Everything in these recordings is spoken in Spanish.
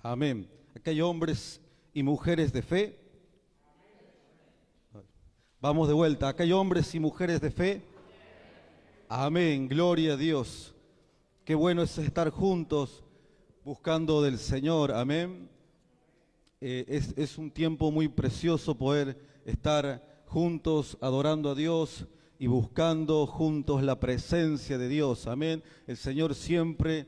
Amén. Aquí hay hombres y mujeres de fe. Vamos de vuelta. Acá hay hombres y mujeres de fe. Amén. Gloria a Dios. Qué bueno es estar juntos buscando del Señor. Amén. Es un tiempo muy precioso poder estar juntos adorando a Dios y buscando juntos la presencia de Dios. Amén. El Señor siempre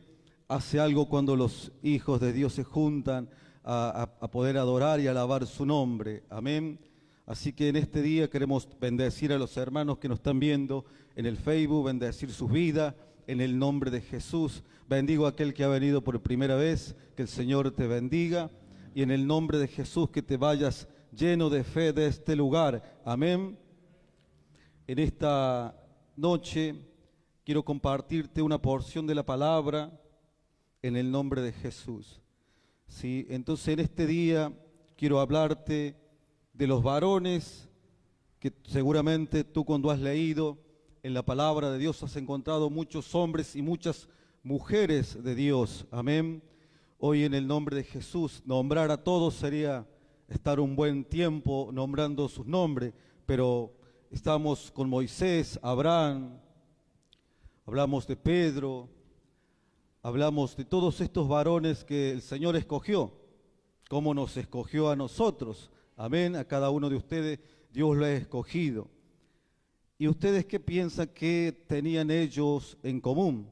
hace algo cuando los hijos de Dios se juntan a poder adorar y alabar su nombre. Amén. Así que en este día queremos bendecir a los hermanos que nos están viendo en el Facebook, bendecir sus vidas en el nombre de Jesús. Bendigo a aquel que ha venido por primera vez, que el Señor te bendiga y en el nombre de Jesús que te vayas lleno de fe de este lugar. Amén. En esta noche quiero compartirte una porción de la palabra en el nombre de Jesús. ¿Sí? Entonces en este día quiero hablarte de los varones que seguramente tú cuando has leído en la palabra de Dios has encontrado muchos hombres y muchas mujeres de Dios. Amén. Hoy en el nombre de Jesús nombrar a todos sería estar un buen tiempo nombrando sus nombres, pero estamos con Moisés, Abraham, hablamos de Pedro, hablamos de todos estos varones que el Señor escogió, cómo nos escogió a nosotros. Amén, a cada uno de ustedes Dios lo ha escogido. ¿Y ustedes qué piensan que tenían ellos en común?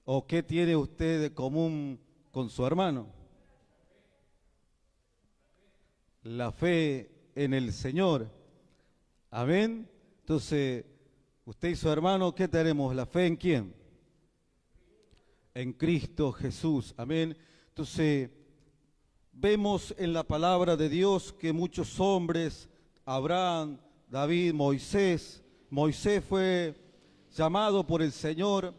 ¿O qué tiene usted de común con su hermano? La fe en el Señor. Amén. Entonces, usted y su hermano, ¿qué tenemos? ¿La fe en quién? En Cristo Jesús. Amén. Entonces, vemos en la palabra de Dios que muchos hombres, Abraham, David, Moisés fue llamado por el Señor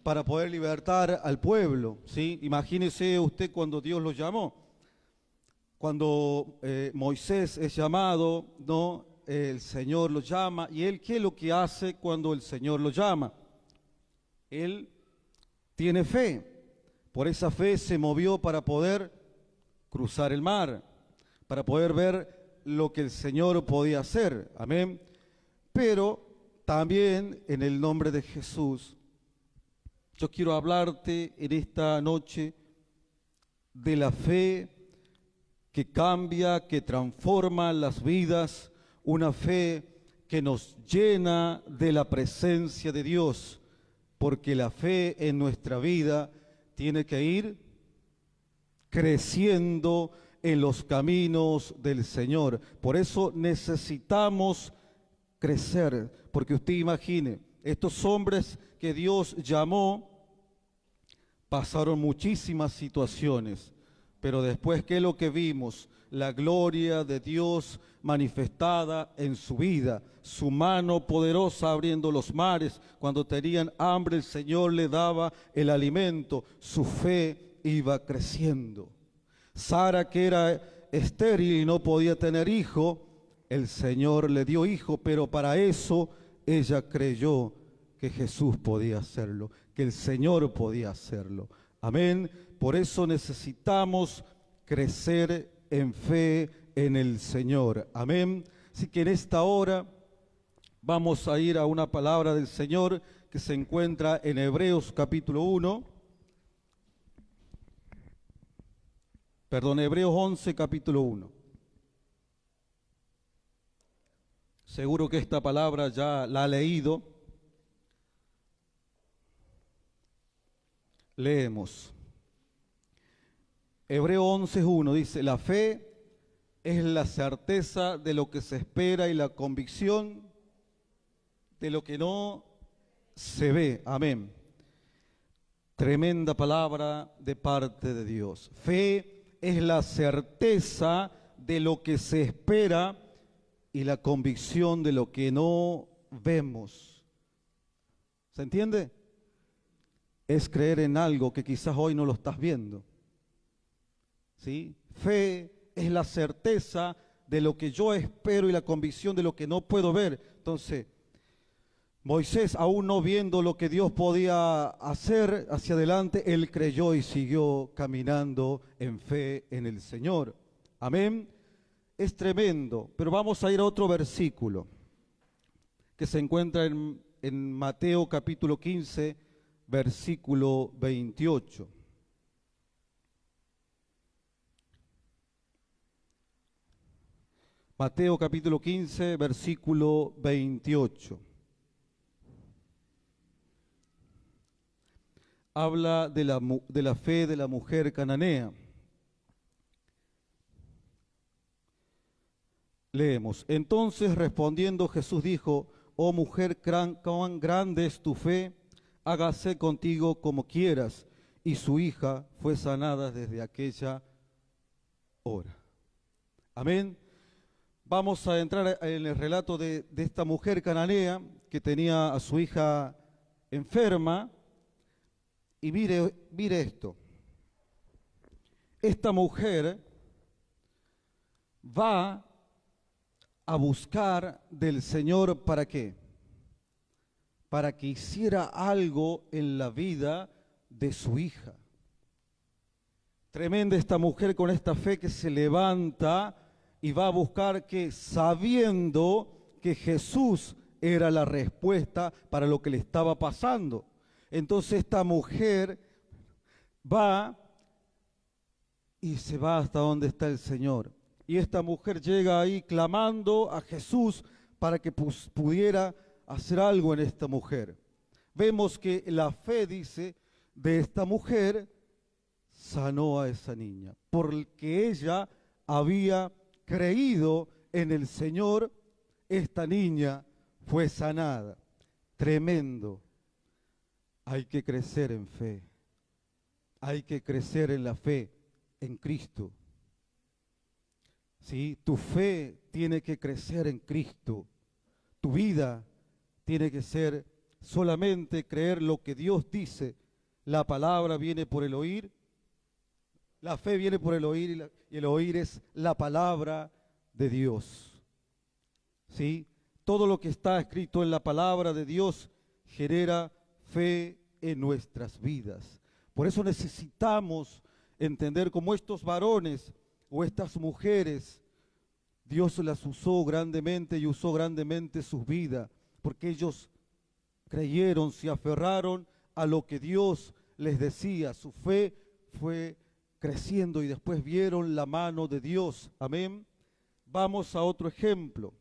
para poder libertar al pueblo, ¿sí? Imagínese usted cuando Dios lo llamó. Cuando Moisés es llamado, ¿no? El Señor lo llama. ¿Y él qué es lo que hace cuando el Señor lo llama? Él tiene fe. Por esa fe se movió para poder cruzar el mar, para poder ver lo que el Señor podía hacer. Amén. Pero también en el nombre de Jesús, yo quiero hablarte en esta noche de la fe que cambia, que transforma las vidas, una fe que nos llena de la presencia de Dios, porque la fe en nuestra vida tiene que ir creciendo en los caminos del Señor. Por eso necesitamos crecer, porque usted imagine, estos hombres que Dios llamó pasaron muchísimas situaciones, pero después, ¿qué es lo que vimos? La gloria de Dios manifestada en su vida, su mano poderosa abriendo los mares. Cuando tenían hambre, el Señor le daba el alimento, su fe iba creciendo. Sara, que era estéril y no podía tener hijo, el Señor le dio hijo, pero para eso ella creyó que Jesús podía hacerlo, que el Señor podía hacerlo. Amén. Por eso necesitamos crecer en fe en el Señor. Amén. Así que en esta hora vamos a ir a una palabra del Señor que se encuentra en Hebreos capítulo 1. Hebreos 11, capítulo 1. Seguro que esta palabra ya la ha leído. Leemos. Hebreos 11:1 dice, la fe es la certeza de lo que se espera y la convicción de lo que no se ve. Amén. Tremenda palabra de parte de Dios. Fe es la certeza de lo que se espera y la convicción de lo que no vemos. ¿Se entiende? Es creer en algo que quizás hoy no lo estás viendo. ¿Sí? Fe es la certeza de lo que yo espero y la convicción de lo que no puedo ver. Entonces, Moisés, aún no viendo lo que Dios podía hacer hacia adelante, él creyó y siguió caminando en fe en el Señor. Amén. Es tremendo, pero vamos a ir a otro versículo que se encuentra en Mateo capítulo 15, versículo 28. Mateo capítulo 15, versículo 28. Habla de la fe de la mujer cananea. Leemos. Entonces respondiendo Jesús dijo, oh mujer, cuán grande es tu fe, hágase contigo como quieras. Y su hija fue sanada desde aquella hora. Amén. Vamos a entrar en el relato de esta mujer cananea que tenía a su hija enferma. Y mire esto. Esta mujer va a buscar del Señor, ¿para qué? Para que hiciera algo en la vida de su hija. Tremenda esta mujer con esta fe que se levanta y va a buscar, que sabiendo que Jesús era la respuesta para lo que le estaba pasando. Entonces esta mujer va y se va hasta donde está el Señor. Y esta mujer llega ahí clamando a Jesús para que pudiera hacer algo en esta mujer. Vemos que la fe, dice, de esta mujer sanó a esa niña, porque ella había creído en el Señor. Esta niña fue sanada. Tremendo. Hay que crecer en fe. Hay que crecer en la fe en Cristo. ¿Sí? Tu fe tiene que crecer en Cristo. Tu vida tiene que ser solamente creer lo que Dios dice. La palabra viene por el oír. La fe viene por el oír y el oír es la palabra de Dios. ¿Sí? Todo lo que está escrito en la palabra de Dios genera fe en nuestras vidas. Por eso necesitamos entender cómo estos varones o estas mujeres, Dios las usó grandemente y usó grandemente sus vidas, porque ellos creyeron, se aferraron a lo que Dios les decía. Su fe fue creciendo y después vieron la mano de Dios. Amén. Vamos a otro ejemplo.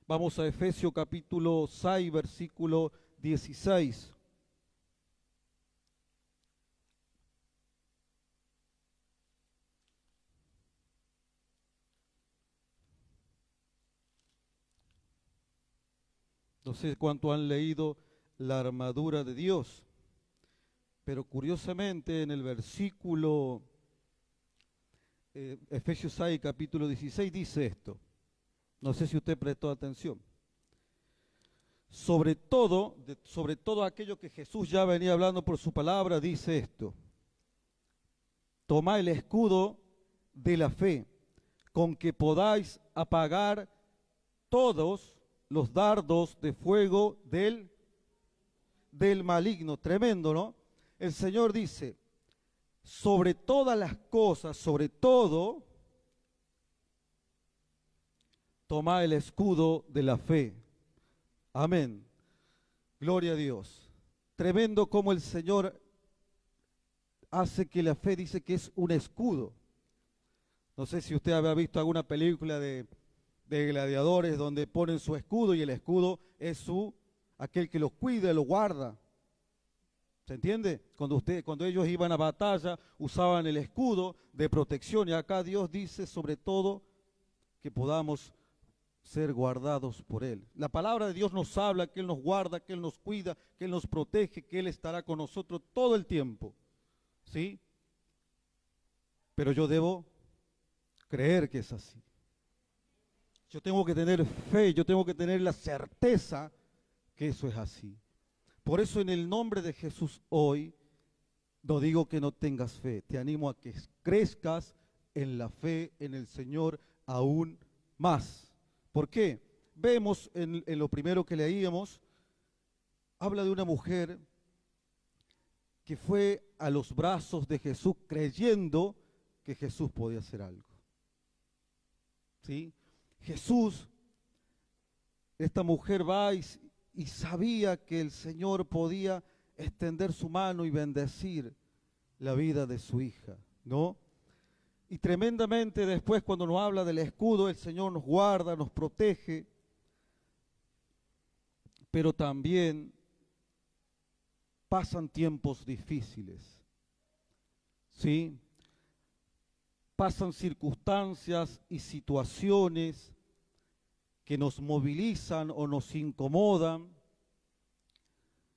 Vamos a Efesios capítulo 6, versículo 16. No sé cuánto han leído la armadura de Dios, pero curiosamente en el versículo Efesios 6, capítulo 16 dice esto. No sé si usted prestó atención. Sobre todo aquello que Jesús ya venía hablando por su palabra, dice esto. Tomad el escudo de la fe, con que podáis apagar todos los dardos de fuego del maligno. Tremendo, ¿no? El Señor dice, sobre todas las cosas, sobre todo, tomad el escudo de la fe. Amén. Gloria a Dios. Tremendo como el Señor hace que la fe, dice que es un escudo. No sé si usted había visto alguna película de gladiadores donde ponen su escudo y el escudo es aquel que los cuida, los guarda. ¿Se entiende? Cuando ellos iban a batalla usaban el escudo de protección, y acá Dios dice sobre todo que podamos ser guardados por Él. La palabra de Dios nos habla que Él nos guarda, que Él nos cuida, que Él nos protege, que Él estará con nosotros todo el tiempo. ¿Sí? Pero yo debo creer que es así. Yo tengo que tener fe, yo tengo que tener la certeza que eso es así. Por eso en el nombre de Jesús hoy no digo que no tengas fe, te animo a que crezcas en la fe en el Señor aún más. ¿Por qué? vemos en lo primero que leíamos, habla de una mujer que fue a los brazos de Jesús creyendo que Jesús podía hacer algo. ¿Sí? Jesús, esta mujer va y sabía que el Señor podía extender su mano y bendecir la vida de su hija, ¿no? Y tremendamente después cuando nos habla del escudo, el Señor nos guarda, nos protege, pero también pasan tiempos difíciles, ¿sí? Pasan circunstancias y situaciones que nos movilizan o nos incomodan,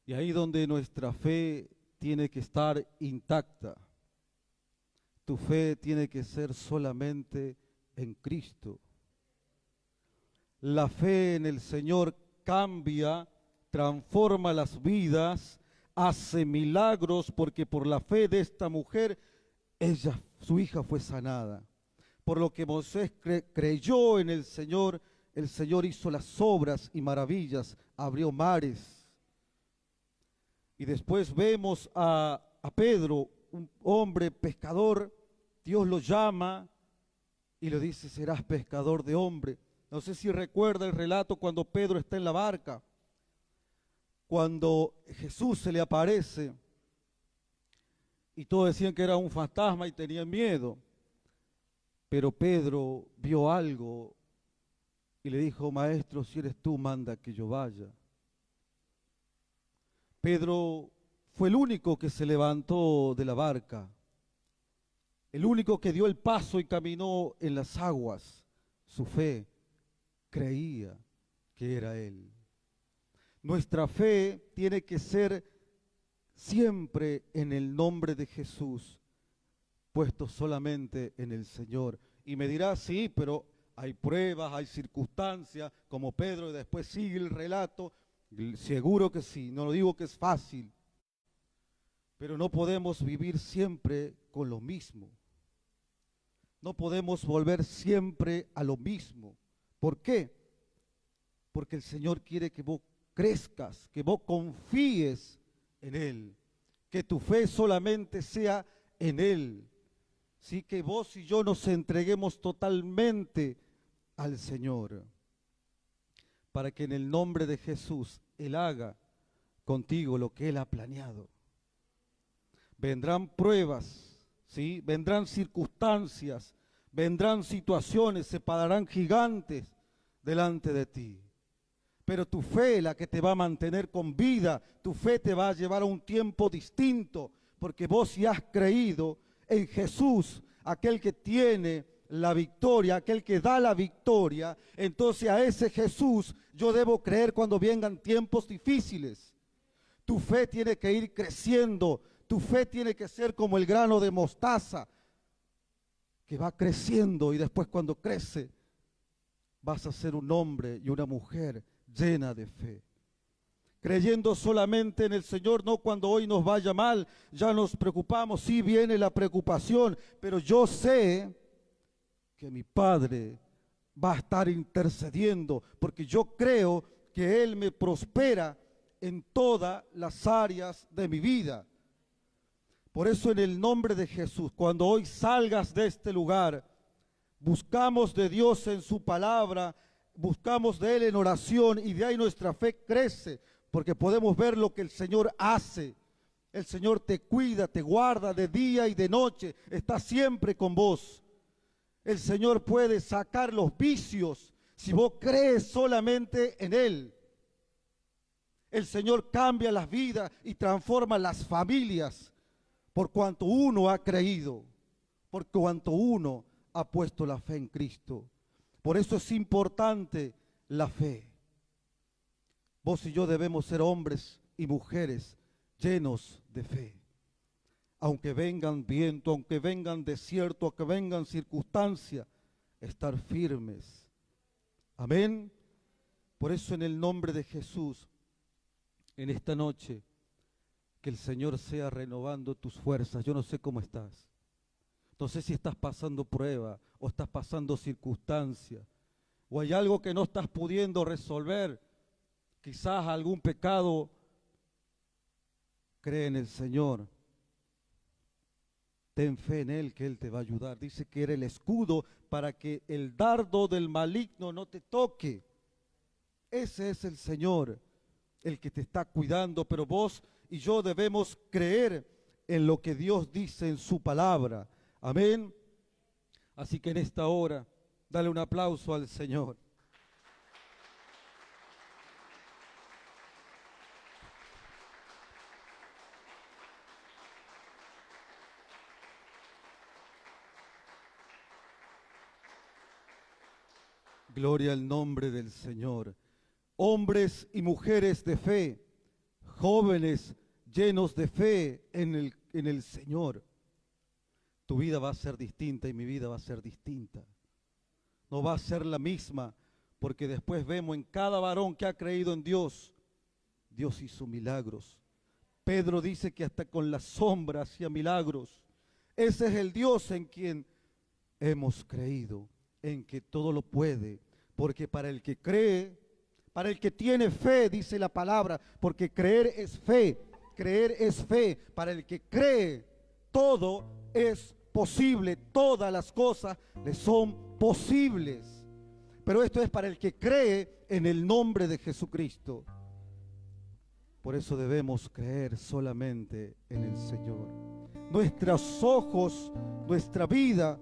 y ahí donde nuestra fe tiene que estar intacta. Tu fe tiene que ser solamente en Cristo. La fe en el Señor cambia, transforma las vidas, hace milagros, porque por la fe de esta mujer, su hija fue sanada. Por lo que Moisés creyó en el Señor hizo las obras y maravillas, abrió mares. Y después vemos a Pedro, un hombre pescador, Dios lo llama y le dice, serás pescador de hombre. No sé si recuerda el relato cuando Pedro está en la barca, cuando Jesús se le aparece y todos decían que era un fantasma y tenían miedo, pero Pedro vio algo y le dijo, maestro, si eres tú, manda que yo vaya. Pedro fue el único que se levantó de la barca, el único que dio el paso y caminó en las aguas. Su fe creía que era Él. Nuestra fe tiene que ser siempre en el nombre de Jesús, puesto solamente en el Señor. Y me dirá, sí, pero hay pruebas, hay circunstancias, como Pedro, y después sigue el relato. Seguro que sí, no lo digo que es fácil, pero no podemos vivir siempre con lo mismo. No podemos volver siempre a lo mismo. ¿Por qué? Porque el Señor quiere que vos crezcas, que vos confíes en Él, que tu fe solamente sea en Él. Sí, que vos y yo nos entreguemos totalmente al Señor, para que en el nombre de Jesús Él haga contigo lo que Él ha planeado. Vendrán pruebas, ¿sí? Vendrán circunstancias, vendrán situaciones, se pararán gigantes delante de ti. Pero tu fe, la que te va a mantener con vida, tu fe te va a llevar a un tiempo distinto, porque vos ya has creído en Jesús, aquel que tiene la victoria, aquel que da la victoria. Entonces a ese Jesús yo debo creer cuando vengan tiempos difíciles. Tu fe tiene que ir creciendo, tu fe tiene que ser como el grano de mostaza, que va creciendo y después cuando crece vas a ser un hombre y una mujer llena de fe. Creyendo solamente en el Señor, no cuando hoy nos vaya mal, ya nos preocupamos, sí viene la preocupación, pero yo sé que mi Padre va a estar intercediendo, porque yo creo que Él me prospera en todas las áreas de mi vida. Por eso en el nombre de Jesús, cuando hoy salgas de este lugar, buscamos de Dios en su palabra, buscamos de Él en oración y de ahí nuestra fe crece, porque podemos ver lo que el Señor hace. El Señor te cuida, te guarda de día y de noche, está siempre con vos. El Señor puede sacar los vicios si vos crees solamente en Él. El Señor cambia las vidas y transforma las familias por cuanto uno ha creído, por cuanto uno ha puesto la fe en Cristo. Por eso es importante la fe. Vos y yo debemos ser hombres y mujeres llenos de fe. Aunque vengan viento, aunque vengan desierto, aunque vengan circunstancias, estar firmes. Amén. Por eso en el nombre de Jesús, en esta noche, que el Señor sea renovando tus fuerzas. Yo no sé cómo estás. No sé si estás pasando prueba o estás pasando circunstancia. o hay algo que no estás pudiendo resolver, quizás algún pecado, cree en el Señor. Ten fe en Él, que Él te va a ayudar. Dice que era el escudo para que el dardo del maligno no te toque. Ese es el Señor, el que te está cuidando, pero vos y yo debemos creer en lo que Dios dice en su palabra. Amén. Así que en esta hora, dale un aplauso al Señor. Gloria al nombre del Señor. Hombres y mujeres de fe, jóvenes llenos de fe en el Señor. Tu vida va a ser distinta y mi vida va a ser distinta. No va a ser la misma, porque después vemos en cada varón que ha creído en Dios, Dios hizo milagros. Pedro dice que hasta con la sombra hacía milagros. Ese es el Dios en quien hemos creído, en que todo lo puede, porque para el que cree, para el que tiene fe, dice la palabra, porque creer es fe, para el que cree, todo es posible, todas las cosas le son posibles. Pero esto es para el que cree en el nombre de Jesucristo. Por eso debemos creer solamente en el Señor. Nuestros ojos, nuestra vida,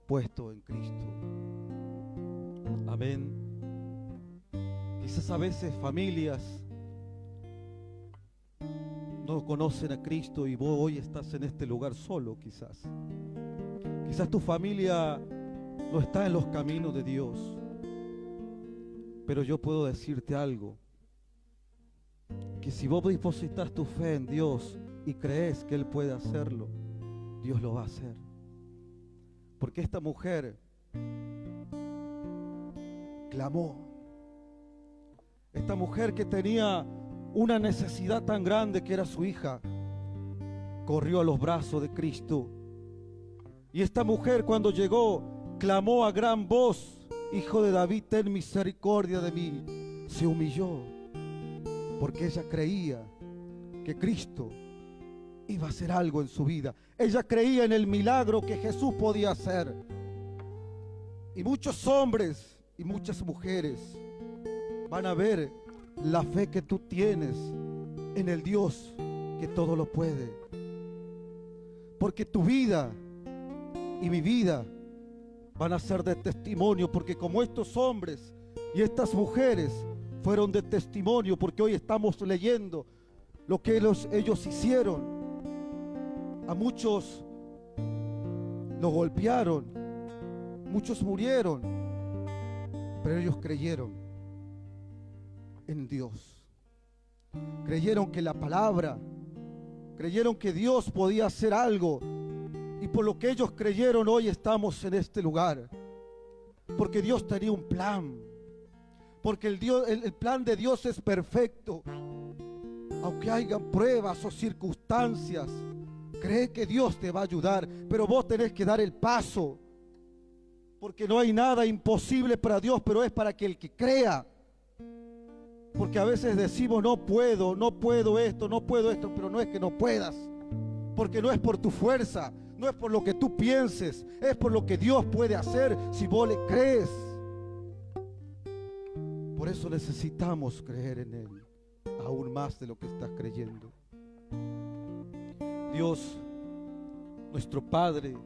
puesto en Cristo. Amén. Quizás a veces familias no conocen a Cristo y vos hoy estás en este lugar solo, quizás. Quizás tu familia no está en los caminos de Dios. Pero yo puedo decirte algo, que si vos depositas tu fe en Dios y crees que Él puede hacerlo, Dios lo va a hacer. Porque esta mujer clamó. Esta mujer que tenía una necesidad tan grande que era su hija, corrió a los brazos de Cristo. Y esta mujer cuando llegó, clamó a gran voz: Hijo de David, ten misericordia de mí. Se humilló, porque ella creía que Cristo iba a hacer algo en su vida. Ella creía en el milagro que Jesús podía hacer. Y muchos hombres y muchas mujeres van a ver la fe que tú tienes en el Dios que todo lo puede. Porque tu vida y mi vida van a ser de testimonio, porque como estos hombres y estas mujeres fueron de testimonio, porque hoy estamos leyendo lo que ellos hicieron. A muchos los golpearon, muchos murieron, pero ellos creyeron en Dios. Creyeron que la palabra, creyeron que Dios podía hacer algo. Y por lo que ellos creyeron, hoy estamos en este lugar. Porque Dios tenía un plan. Porque el plan de Dios es perfecto. Aunque hayan pruebas o circunstancias, cree que Dios te va a ayudar. Pero vos tenés que dar el paso. Porque no hay nada imposible para Dios, pero es para que el que crea. Porque a veces decimos: no puedo esto, pero no es que no puedas. Porque no es por tu fuerza, no es por lo que tú pienses, es por lo que Dios puede hacer si vos le crees. Por eso necesitamos creer en Él, aún más de lo que estás creyendo. Dios, nuestro Padre,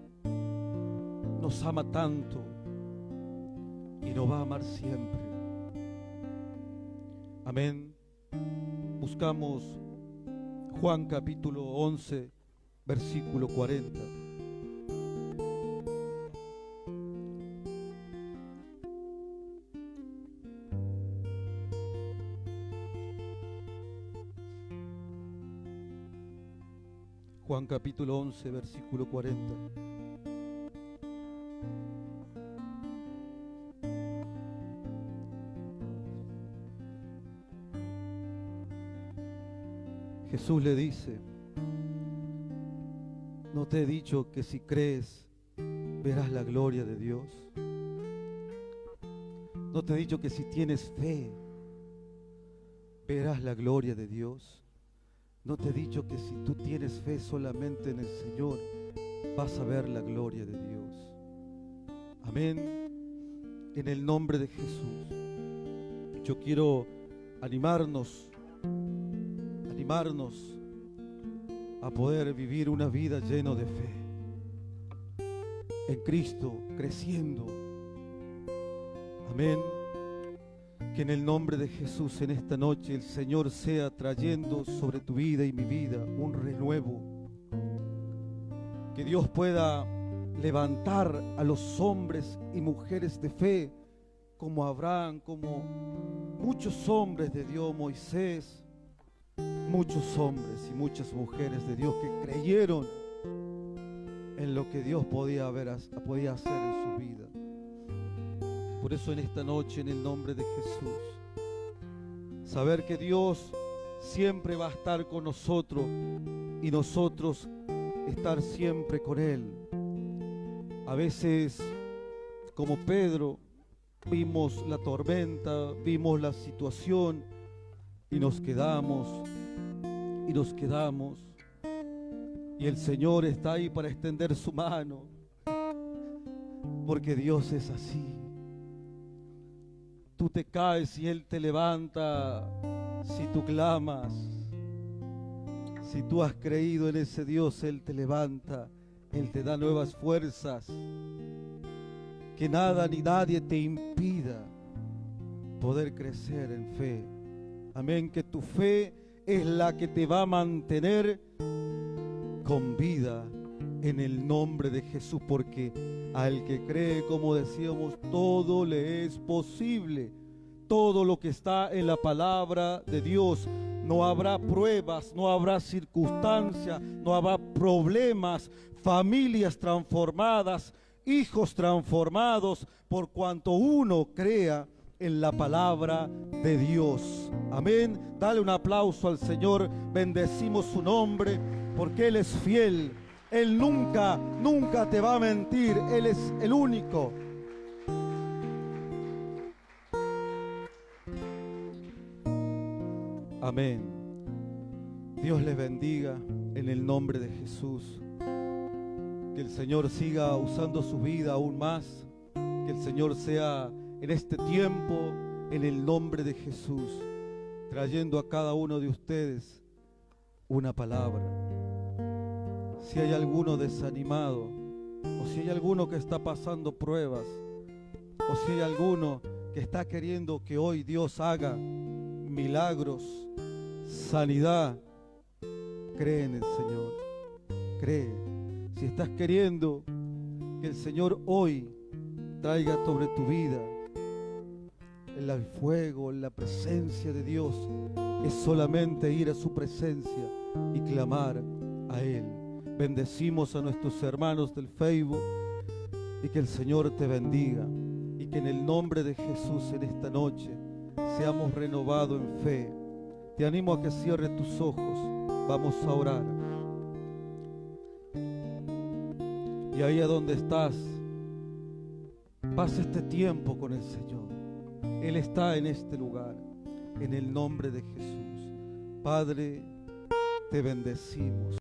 nos ama tanto y nos va a amar siempre. Amén. Buscamos Juan capítulo 11, versículo 40. Juan capítulo 11, versículo 40. Jesús le dice: ¿no te he dicho que si crees verás la gloria de Dios? ¿No te he dicho que si tienes fe, verás la gloria de Dios? ¿No te he dicho que si tú tienes fe solamente en el Señor, vas a ver la gloria de Dios? Amén. En el nombre de Jesús, yo quiero animarnos a poder vivir una vida llena de fe en Cristo, creciendo. Amén. Que en el nombre de Jesús en esta noche el Señor sea trayendo sobre tu vida y mi vida un renuevo. Que Dios pueda levantar a los hombres y mujeres de fe como Abraham, como muchos hombres de Dios, Moisés, muchos hombres y muchas mujeres de Dios que creyeron en lo que Dios podía hacer en su vida. Por eso en esta noche, en el nombre de Jesús, saber que Dios siempre va a estar con nosotros y nosotros estar siempre con Él. A veces, como Pedro, vimos la tormenta, vimos la situación y nos quedamos. Y el Señor está ahí para extender su mano, porque Dios es así. Tú te caes y Él te levanta si tú clamas. Si tú has creído en ese Dios, Él te levanta, Él te da nuevas fuerzas. Que nada ni nadie te impida poder crecer en fe. Amén, que tu fe es la que te va a mantener con vida en el nombre de Jesús, porque al que cree, como decíamos, todo le es posible. Todo lo que está en la palabra de Dios, no habrá pruebas, no habrá circunstancias, no habrá problemas, familias transformadas, hijos transformados, por cuanto uno crea en la palabra de Dios. Amén. Dale un aplauso al Señor, bendecimos su nombre, porque Él es fiel. Él nunca te va a mentir. Él es el único. Amén. Dios les bendiga en el nombre de Jesús. Que el Señor siga usando su vida aún más. Que el Señor sea en este tiempo, en el nombre de Jesús, trayendo a cada uno de ustedes una palabra. Si hay alguno desanimado, o si hay alguno que está pasando pruebas, o si hay alguno que está queriendo que hoy Dios haga milagros, sanidad, cree en el Señor, cree. Si estás queriendo que el Señor hoy traiga sobre tu vida el fuego, la presencia de Dios, es solamente ir a su presencia y clamar a Él. Bendecimos a nuestros hermanos del Facebook y que el Señor te bendiga y que en el nombre de Jesús en esta noche seamos renovados en fe. Te animo a que cierres tus ojos. Vamos a orar. Y ahí a donde estás, pasa este tiempo con el Señor. Él está en este lugar, en el nombre de Jesús. Padre, te bendecimos.